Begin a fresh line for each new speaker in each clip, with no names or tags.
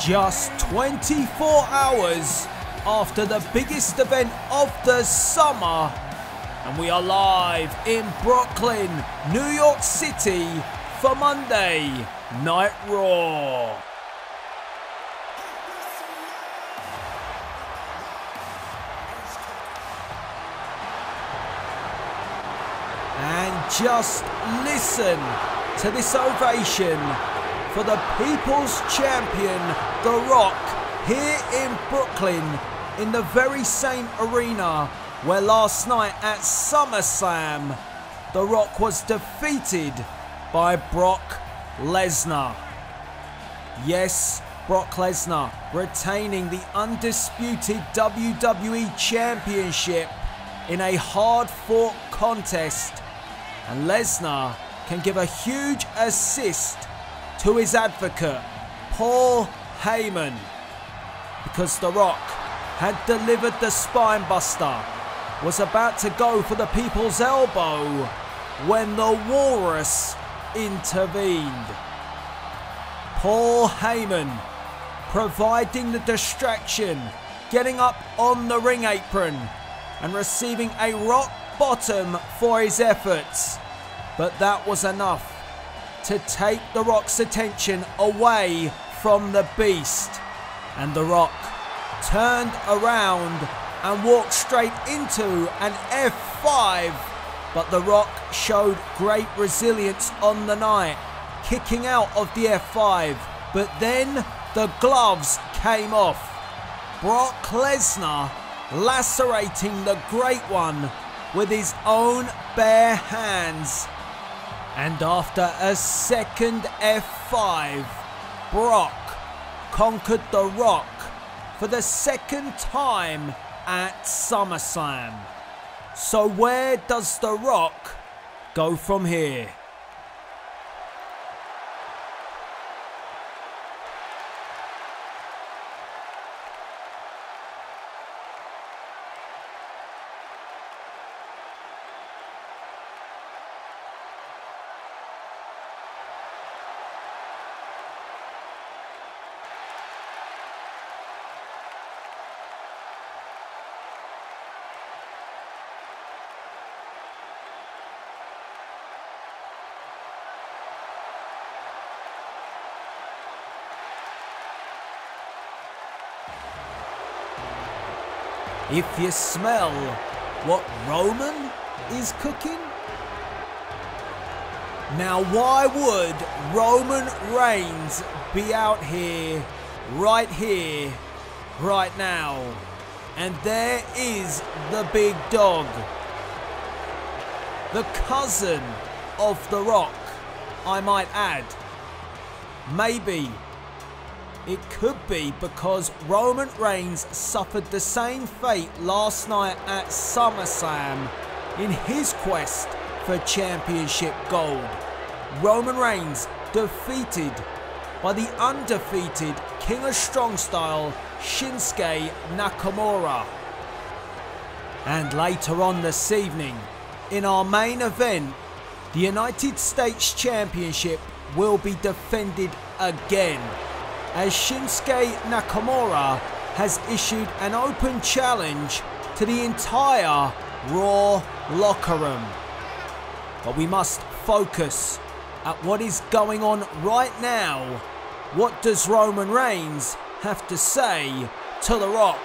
Just 24 hours after the biggest event of the summer, and we are live in Brooklyn, New York City for Monday Night Raw. And just listen to this ovation for the People's Champion, The Rock, here in Brooklyn, in the very same arena where last night at SummerSlam, The Rock was defeated by Brock Lesnar. Yes, Brock Lesnar retaining the undisputed WWE Championship in a hard-fought contest, and Lesnar can give a huge assist to his advocate, Paul Heyman, because The Rock had delivered the spine buster, was about to go for the people's elbow when the Walrus intervened. Paul Heyman providing the distraction, getting up on the ring apron and receiving a rock bottom for his efforts, but that was enough to take The Rock's attention away from the Beast, and The Rock turned around and walked straight into an F5, but The Rock showed great resilience on the night, kicking out of the F5, but then the gloves came off. Brock Lesnar lacerating the Great One with his own bare hands. And after a second F5, Brock conquered The Rock for the second time at SummerSlam. So where does The Rock go from here? If you smell what Roman is cooking? Now why would Roman Reigns be out here, right now? And there is the big dog, the cousin of The Rock, I might add. Maybe it could be because Roman Reigns suffered the same fate last night at SummerSlam in his quest for championship gold. Roman Reigns defeated by the undefeated King of Strong Style, Shinsuke Nakamura. And later on this evening, in our main event, the United States Championship will be defended again, as Shinsuke Nakamura has issued an open challenge to the entire Raw locker room. But we must focus at what is going on right now. What does Roman Reigns have to say to The Rock?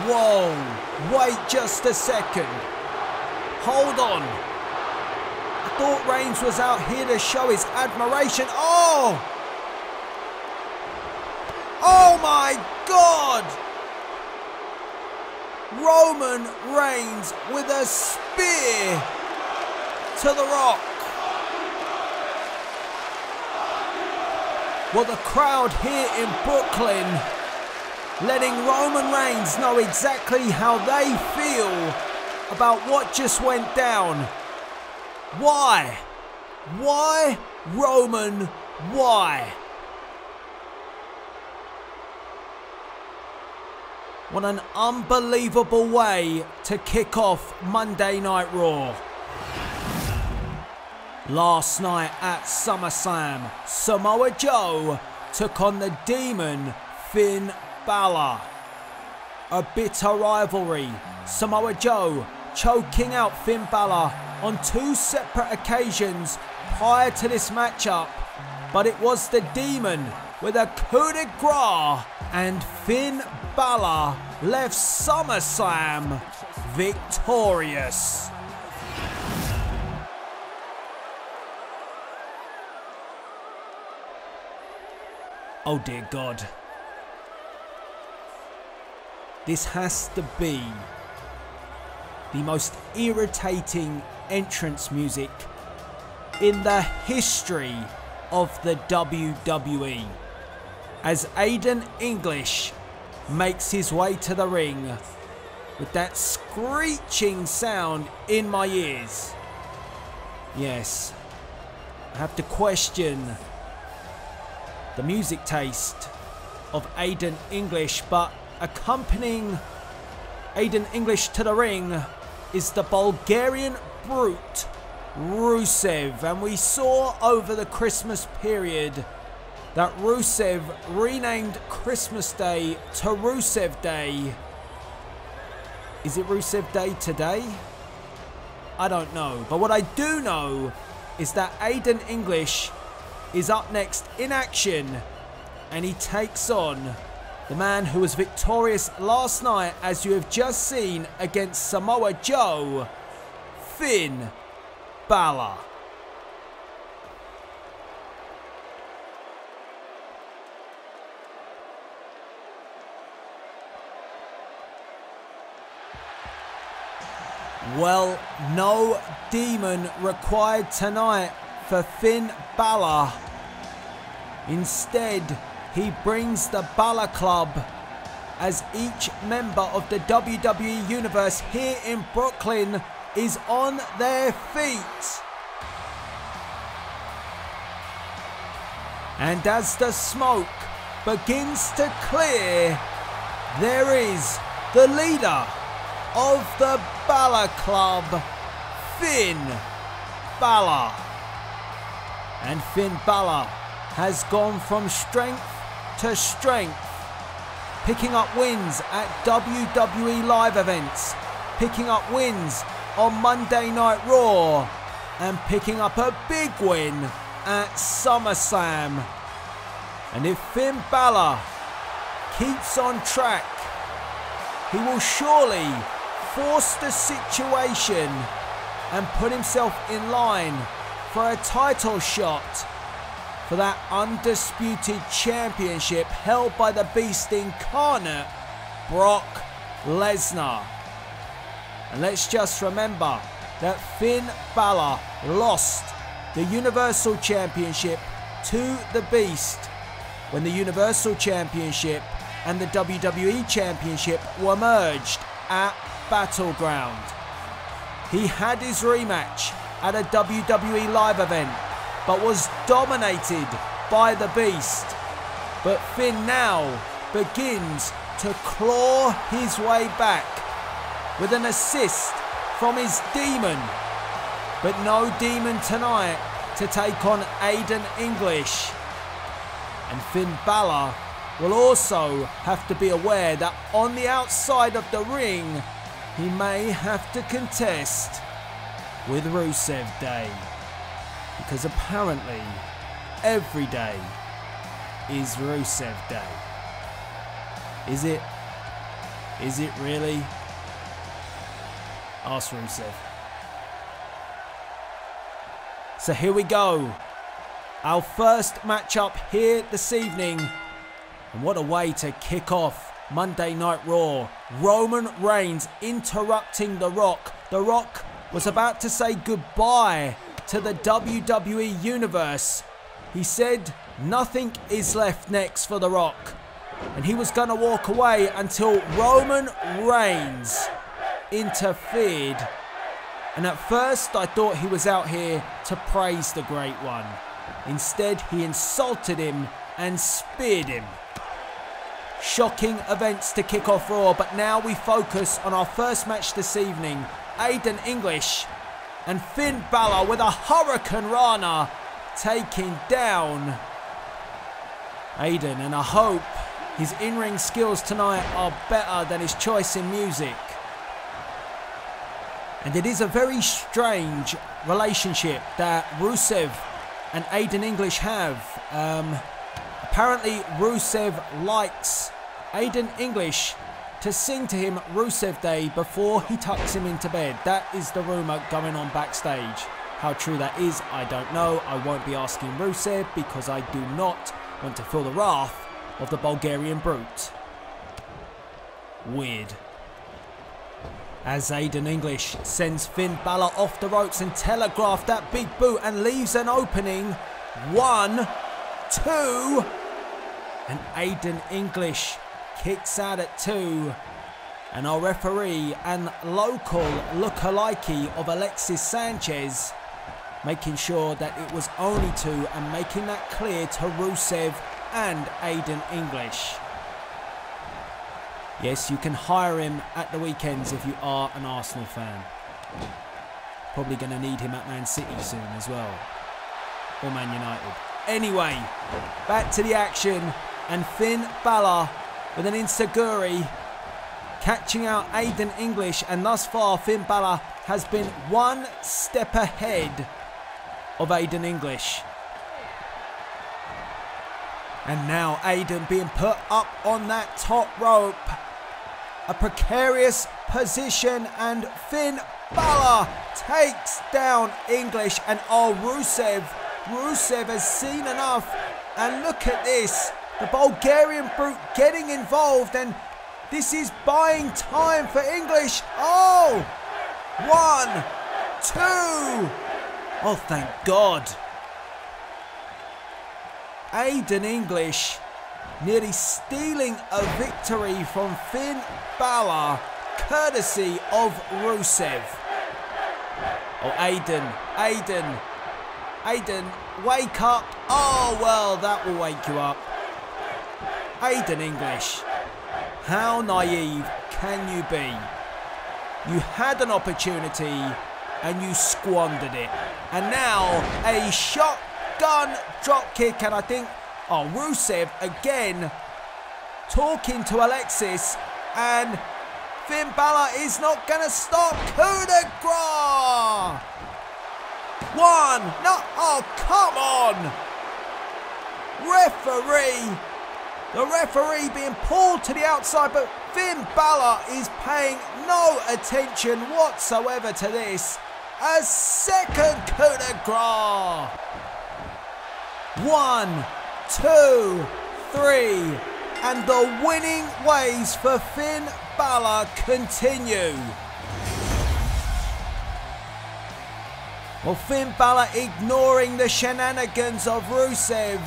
Whoa, wait just a second. Hold on. I thought Reigns was out here to show his admiration. Oh! Oh my God! Roman Reigns with a spear to The Rock. Well, the crowd here in Brooklyn letting Roman Reigns know exactly how they feel about what just went down. Why? Why, Roman? Why? What an unbelievable way to kick off Monday Night Raw. Last night at SummerSlam, Samoa Joe took on the Demon Finn Balor. A bitter rivalry. Samoa Joe choking out Finn Balor on 2 separate occasions prior to this matchup, but it was the Demon with a coup de grace, and Finn Balor left SummerSlam victorious. Oh dear God. This has to be the most irritating entrance music in the history of the WWE. As Aiden English makes his way to the ring with that screeching sound in my ears. Yes, I have to question the music taste of Aiden English, but accompanying Aiden English to the ring is the Bulgarian Brute, Rusev. And we saw over the Christmas period that Rusev renamed Christmas Day to Rusev Day. Is it Rusev Day today? I don't know. But what I do know is that Aiden English is up next in action, and he takes on the man who was victorious last night, as you have just seen, against Samoa Joe, Finn Balor. Well, no demon required tonight for Finn Balor. Instead, he brings the Balor Club, as each member of the WWE Universe here in Brooklyn is on their feet. And as the smoke begins to clear, there is the leader of the Balor Club, Finn Balor. And Finn Balor has gone from strength to strength, picking up wins at WWE live events, picking up wins on Monday Night Raw, and picking up a big win at SummerSlam. And if Finn Balor keeps on track, he will surely force the situation and put himself in line for a title shot for that undisputed championship held by the Beast incarnate, Brock Lesnar. And let's just remember that Finn Balor lost the Universal Championship to the Beast when the Universal Championship and the WWE Championship were merged at Battleground. He had his rematch at a WWE live event, but was dominated by the Beast. But Finn now begins to claw his way back with an assist from his Demon. But no Demon tonight to take on Aiden English. And Finn Balor will also have to be aware that on the outside of the ring, he may have to contest with Rusev Day. Because apparently, every day is Rusev Day. Is it? Is it really? Ask Rusev. So here we go. Our first matchup here this evening. And what a way to kick off Monday Night Raw. Roman Reigns interrupting The Rock. The Rock was about to say goodbye to the WWE Universe. He said nothing is left next for The Rock, and he was going to walk away until Roman Reigns interfered. And at first I thought he was out here to praise the Great One. Instead, he insulted him and speared him. Shocking events to kick off Raw, but now we focus on our first match this evening. Aiden English and Finn Balor with a Hurricane Rana taking down Aiden, and I hope his in-ring skills tonight are better than his choice in music. And it is a very strange relationship that Rusev and Aiden English have. Apparently Rusev likes Aiden English to sing to him Rusev Day before he tucks him into bed. That is the rumour going on backstage. How true that is, I don't know. I won't be asking Rusev because I do not want to feel the wrath of the Bulgarian brute. Weird. As Aiden English sends Finn Balor off the ropes and telegraphed that big boot and leaves an opening. 1, 2, and Aiden English kicks out at 2. And our referee and local lookalike of Alexis Sanchez making sure that it was only 2 and making that clear to Rusev and Aiden English. Yes, you can hire him at the weekends if you are an Arsenal fan. Probably going to need him at Man City soon as well. Or Man United. Anyway, back to the action. And Finn Balor with an enziguri catching out Aiden English. And thus far, Finn Balor has been 1 step ahead of Aiden English. And now Aiden being put up on that top rope. A precarious position, and Finn Balor takes down English. And oh, Rusev has seen enough. And look at this. The Bulgarian brute getting involved, and this is buying time for English. Oh! 1, 2. Oh, thank God. Aiden English nearly stealing a victory from Finn Balor, courtesy of Rusev. Oh, Aiden, wake up. Oh, well, that will wake you up. Aiden English, how naive can you be? You had an opportunity and you squandered it. And now a shotgun drop kick, and I think, oh, Rusev again talking to Alexis, and Finn Balor is not going to stop. Coup de grace. 1, no, oh, come on. The referee being pulled to the outside, but Finn Balor is paying no attention whatsoever to this. A second coup de grace. 1, 2, 3, and the winning ways for Finn Balor continue. Well, Finn Balor ignoring the shenanigans of Rusev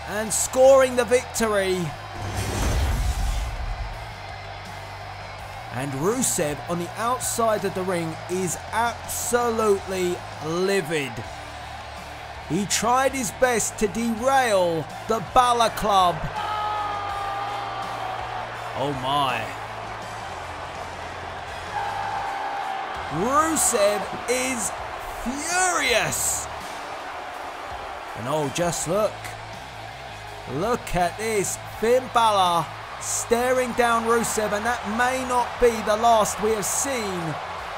and scoring the victory. And Rusev on the outside of the ring is absolutely livid. He tried his best to derail the Balor Club. Oh my. Rusev is furious. And oh, just look. Look at this. Finn Balor staring down Rusev, and that may not be the last we have seen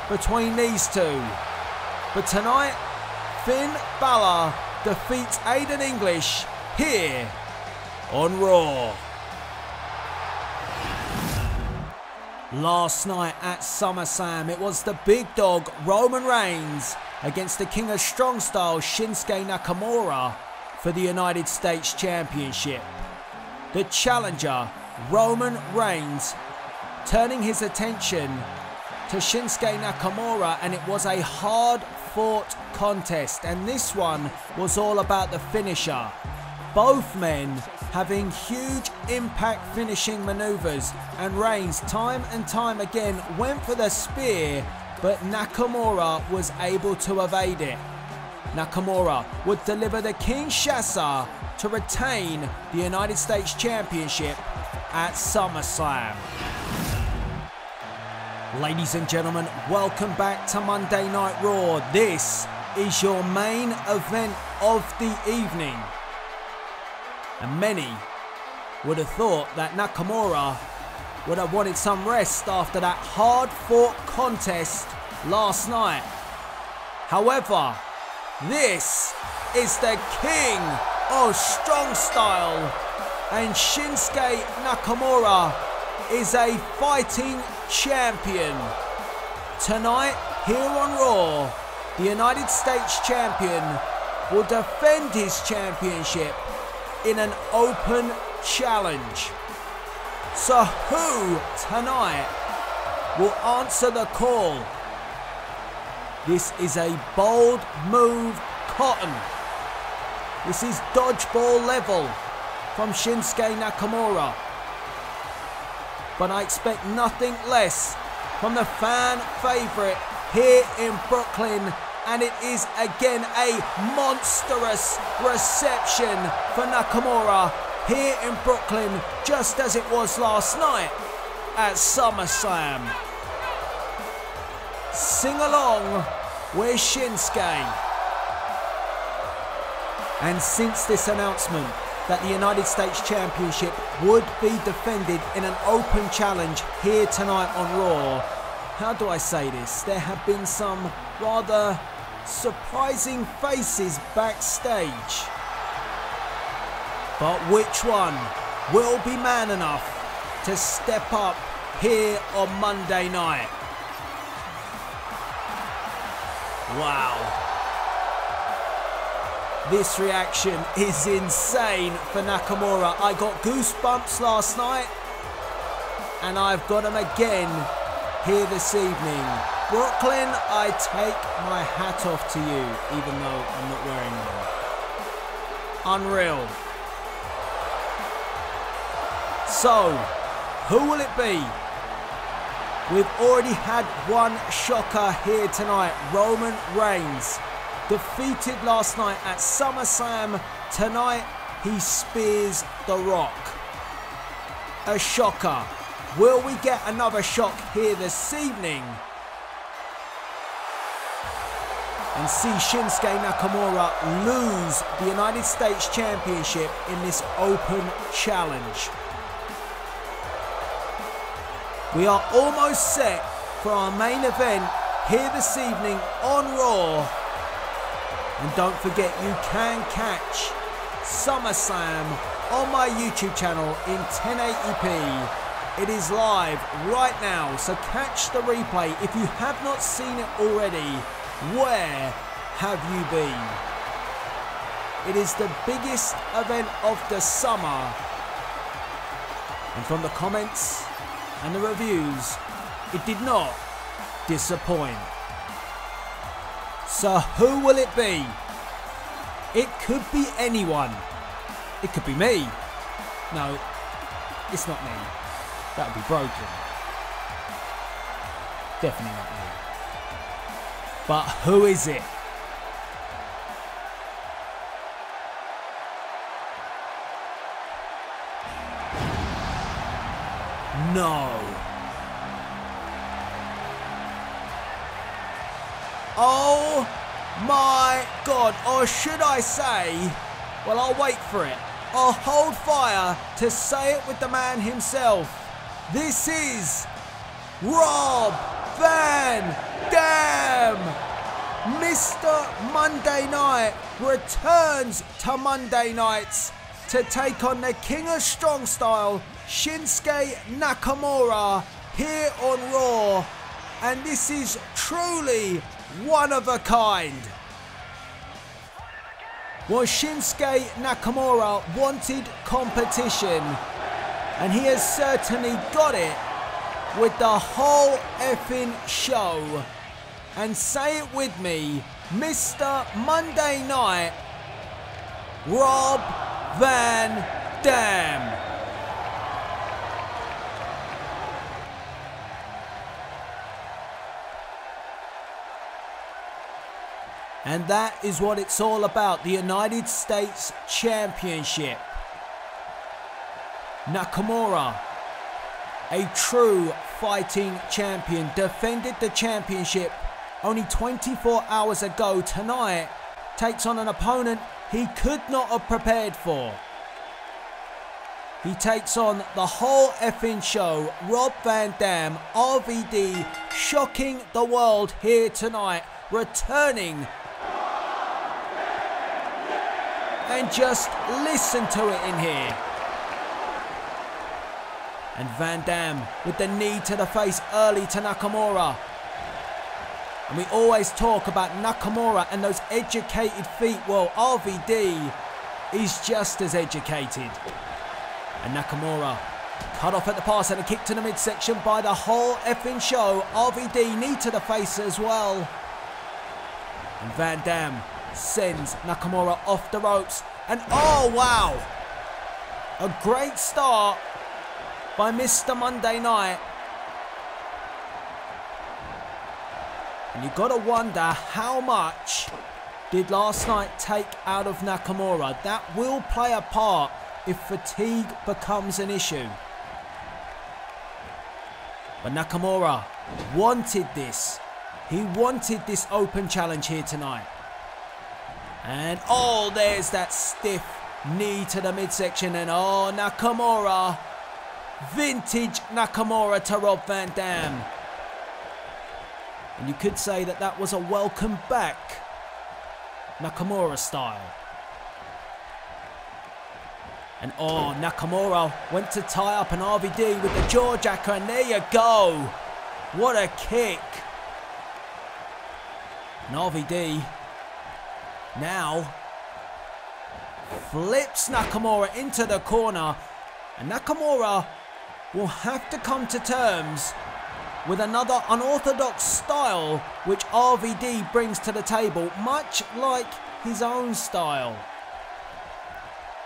between these two. But tonight, Finn Balor defeats Aiden English here on Raw. Last night at SummerSlam, it was the big dog Roman Reigns against the King of Strong Style Shinsuke Nakamura for the United States Championship. The challenger Roman Reigns turning his attention to Shinsuke Nakamura, and it was a hard-fought contest, and this one was all about the finisher. Both men having huge impact finishing maneuvers, and Reigns time and time again went for the spear, but Nakamura was able to evade it. Nakamura would deliver the Kinshasa to retain the United States Championship at SummerSlam. Ladies and gentlemen, welcome back to Monday Night Raw. This is your main event of the evening. And many would have thought that Nakamura would have wanted some rest after that hard-fought contest last night. However, this is the king of strong style, and Shinsuke Nakamura is a fighting champion. Tonight, here on Raw, the United States champion will defend his championship in an open challenge. So who tonight will answer the call? This is a bold move, Cotton. This is dodgeball level from Shinsuke Nakamura. But I expect nothing less from the fan favourite here in Brooklyn, and it is again a monstrous reception for Nakamura here in Brooklyn, just as it was last night at SummerSlam. Sing along with Shinsuke. And since this announcement that the United States Championship would be defended in an open challenge here tonight on Raw, how do I say this? There have been some rather surprising faces backstage. But which one will be man enough to step up here on Monday night? Wow. This reaction is insane for Nakamura. I got goosebumps last night, and I've got them again here this evening. Brooklyn, I take my hat off to you, even though I'm not wearing them. Unreal. So, who will it be? We've already had one shocker here tonight. Roman Reigns, defeated last night at SummerSlam. Tonight, he spears The Rock. A shocker. Will we get another shock here this evening? And see Shinsuke Nakamura lose the United States Championship in this open challenge. We are almost set for our main event here this evening on Raw. And don't forget, you can catch SummerSlam on my YouTube channel in 1080p. It is live right now, so catch the replay. If you have not seen it already, where have you been? It is the biggest event of the summer. And from the comments and the reviews, it did not disappoint. So who will it be? It could be anyone. It could be me. No, it's not me. That would be broken. Definitely not me. But who is it? No. Oh my God, or should I say, well, I'll wait for it. I'll hold fire to say it with the man himself. This is Rob Van Dam. Mr. Monday Night returns to Monday nights to take on the King of Strong Style, Shinsuke Nakamura, here on Raw. And this is truly one of a kind. Well, Shinsuke Nakamura wanted competition, and he has certainly got it with the whole effing show. And say it with me, Mr. Monday Night, Rob Van Dam. And that is what it's all about, the United States Championship. Nakamura, a true fighting champion, defended the championship only 24 hours ago. Tonight takes on an opponent he could not have prepared for. He takes on the whole effing show, Rob Van Dam, RVD, shocking the world here tonight, returning. And just listen to it in here. And Van Dam with the knee to the face early to Nakamura. And we always talk about Nakamura and those educated feet. Well, RVD is just as educated. And Nakamura cut off at the pass and a kick to the midsection by the whole effing show. RVD knee to the face as well. And Van Dam sends Nakamura off the ropes. And oh wow, a great start by Mr. Monday Night. And you've got to wonder how much did last night take out of Nakamura. That will play a part if fatigue becomes an issue. But Nakamura wanted this. He wanted this open challenge here tonight. And oh, there's that stiff knee to the midsection. And oh, Nakamura. Vintage Nakamura to Rob Van Dam. And you could say that that was a welcome back Nakamura style. And oh, Nakamura went to tie up an RVD with the jawjacker. And there you go. What a kick. And RVD now flips Nakamura into the corner, and Nakamura will have to come to terms with another unorthodox style which RVD brings to the table, much like his own style.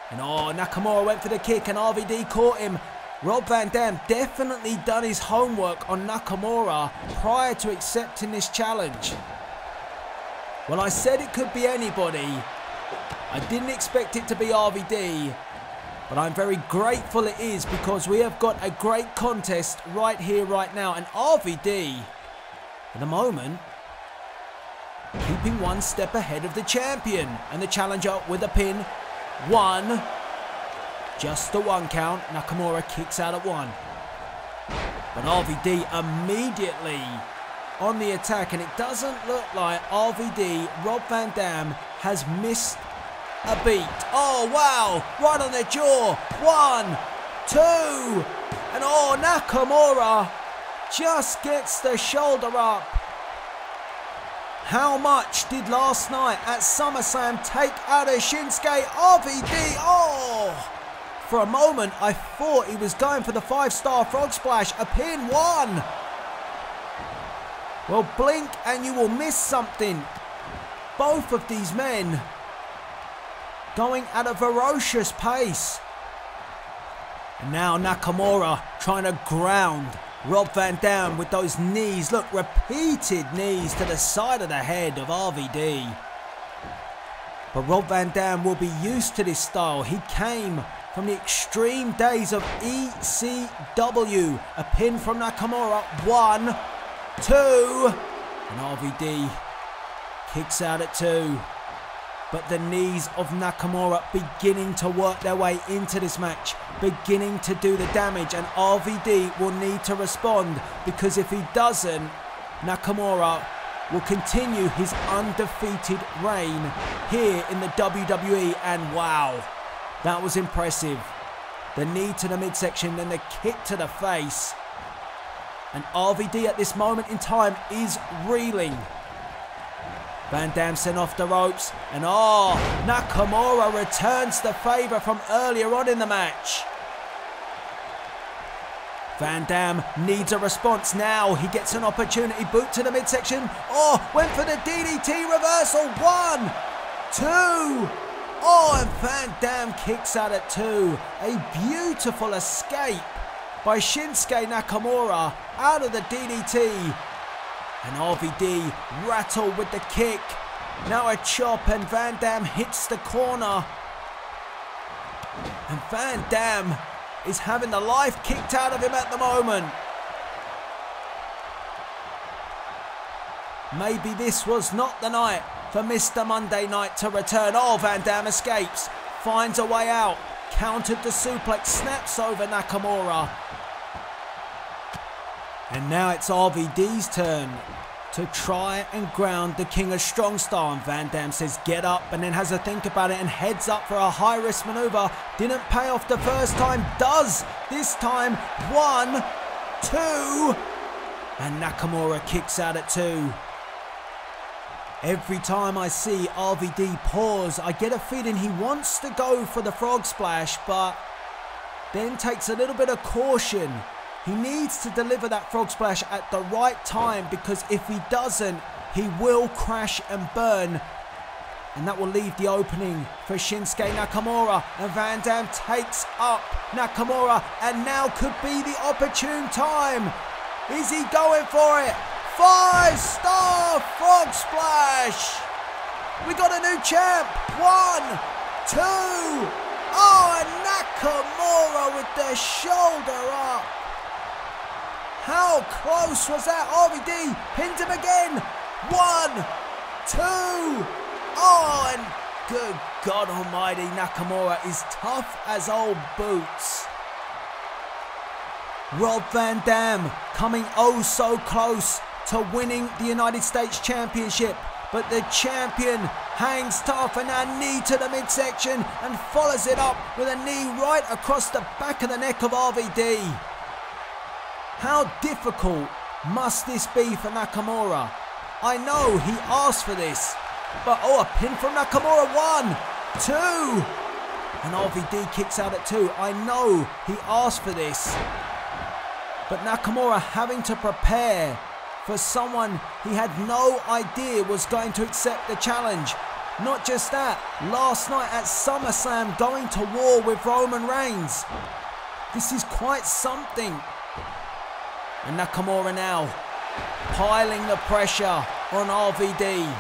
And oh, Nakamura went for the kick and RVD caught him. Rob Van Dam definitely done his homework on Nakamura prior to accepting this challenge. Well, I said it could be anybody. I didn't expect it to be RVD, but I'm very grateful it is, because we have got a great contest right here, right now. And RVD, at the moment, keeping one step ahead of the champion. And the challenger with a pin. One. Just the one count. Nakamura kicks out at one. But RVD immediately on the attack, and it doesn't look like RVD, Rob Van Dam, has missed a beat. Oh wow, right on the jaw. 1, 2, and oh, Nakamura just gets the shoulder up. How much did last night at SummerSlam take out of Shinsuke? RVD, oh! For a moment I thought he was going for the 5-star frog splash. A pin. 1. Well, blink and you will miss something. Both of these men going at a ferocious pace. And now Nakamura trying to ground Rob Van Dam with those knees. Look, repeated knees to the side of the head of RVD. But Rob Van Dam will be used to this style. He came from the extreme days of ECW. A pin from Nakamura. 1, 2, and RVD kicks out at 2. But the knees of Nakamura beginning to work their way into this match, beginning to do the damage, and RVD will need to respond, because if he doesn't, Nakamura will continue his undefeated reign here in the WWE. And wow, that was impressive. The knee to the midsection, then the kick to the face. And RVD at this moment in time is reeling. Van Dam sent off the ropes, and oh, Nakamura returns the favour from earlier on in the match. Van Dam needs a response now. He gets an opportunity. Boot to the midsection. Oh, went for the DDT reversal. 1, 2. Oh, and Van Dam kicks out at 2. A beautiful escape by Shinsuke Nakamura out of the DDT. And RVD rattled with the kick. Now a chop and Van Dam hits the corner. And Van Dam is having the life kicked out of him at the moment. Maybe this was not the night for Mr. Monday Night to return. Oh, Van Dam escapes, finds a way out, countered the suplex, snaps over Nakamura. And now it's RVD's turn to try and ground the King of Strong Style. And Van Dam says get up, and then has a think about it and heads up for a high risk maneuver. Didn't pay off the first time, does this time. 1, 2, and Nakamura kicks out at 2. Every time I see RVD pause, I get a feeling he wants to go for the frog splash, but then takes a little bit of caution. He needs to deliver that frog splash at the right time, because if he doesn't, he will crash and burn. And that will leave the opening for Shinsuke Nakamura. And Van Dam takes up Nakamura, and now could be the opportune time. Is he going for it? 5-star frog splash. We got a new champ. 1, 2. Oh, and Nakamura with the shoulder up. How close was that? RVD pinned him again. 1, 2. Oh, and good God almighty, Nakamura is tough as old boots. Rob Van Dam coming oh so close to winning the United States Championship. But the champion hangs tough, and a knee to the midsection and follows it up with a knee right across the back of the neck of RVD. How difficult must this be for Nakamura? I know he asked for this, but oh, a pin from Nakamura. 1, 2, and RVD kicks out at 2. I know he asked for this, but Nakamura having to prepare for someone he had no idea was going to accept the challenge. Not just that, last night at SummerSlam going to war with Roman Reigns. This is quite something. And Nakamura now piling the pressure on RVD.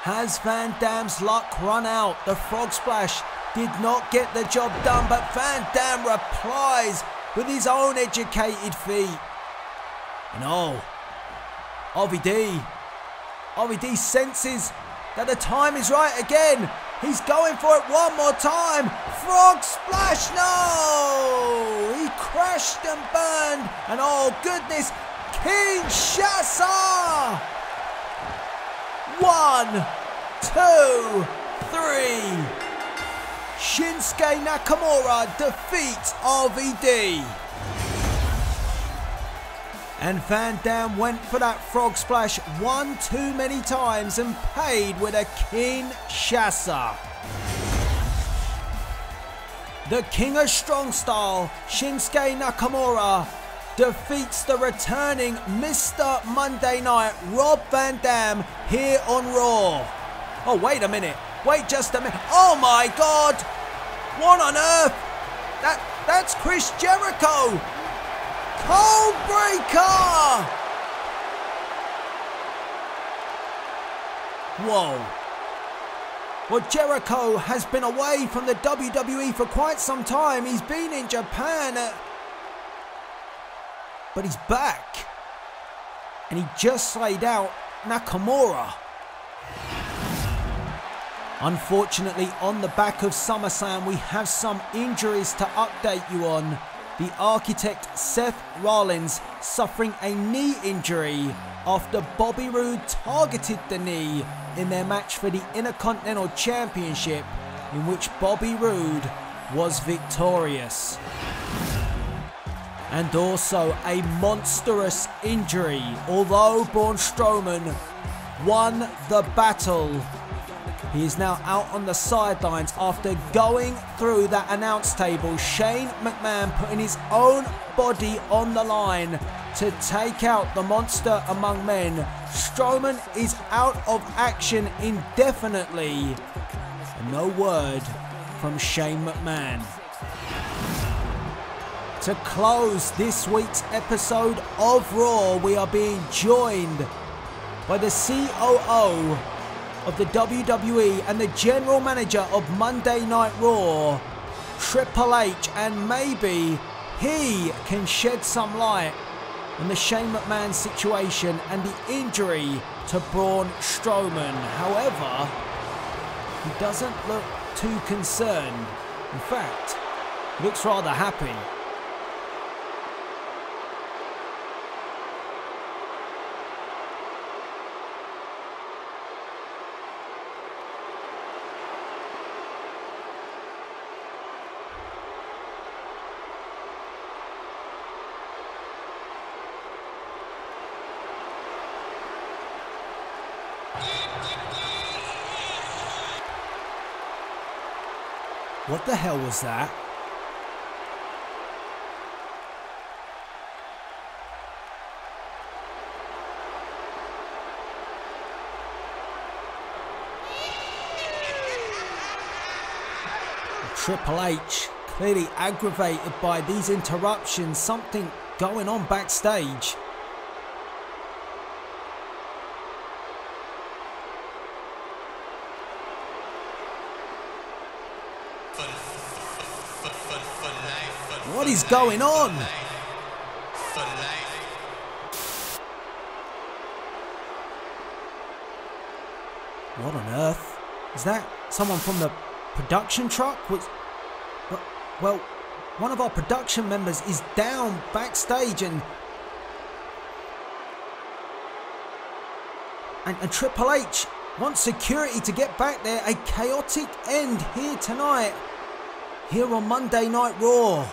Has Van Dam's luck run out? The frog splash did not get the job done, but Van Dam replies with his own educated feet. And oh, RVD senses that the time is right again. He's going for it one more time. Frog splash, no! He crashed and burned. And oh goodness, Kinshasa! 1, 2, 3. Shinsuke Nakamura defeats RVD. And Van Dam went for that frog splash one too many times and paid with a Kinshasa. The King of Strong Style, Shinsuke Nakamura, defeats the returning Mr. Monday Night, Rob Van Dam, here on Raw. Oh, wait a minute. Wait just a minute. Oh my God. What on earth? That's Chris Jericho. Cold breaker! Whoa. Well, Jericho has been away from the WWE for quite some time. He's been in Japan, but he's back. And he just laid out Nakamura. Unfortunately, on the back of SummerSlam, we have some injuries to update you on. The Architect Seth Rollins suffering a knee injury after Bobby Roode targeted the knee in their match for the Intercontinental Championship, in which Bobby Roode was victorious. And also a monstrous injury. Although Braun Strowman won the battle, He is now out on the sidelines after going through that announce table. Shane McMahon putting his own body on the line to take out the monster among men. Strowman is out of action indefinitely. And no word from Shane McMahon. To close this week's episode of Raw, we are being joined by the COO of the WWE and the General Manager of Monday Night Raw, Triple H, and maybe he can shed some light on the Shane McMahon situation and the injury to Braun Strowman. However, he doesn't look too concerned. In fact, he looks rather happy. What the hell was that? Triple H clearly aggravated by these interruptions. Something going on backstage. What is going on? What on earth? Is that someone from the production truck? Well, one of our production members is down backstage and Triple H wants security to get back there. A chaotic end here tonight, here on Monday Night Raw.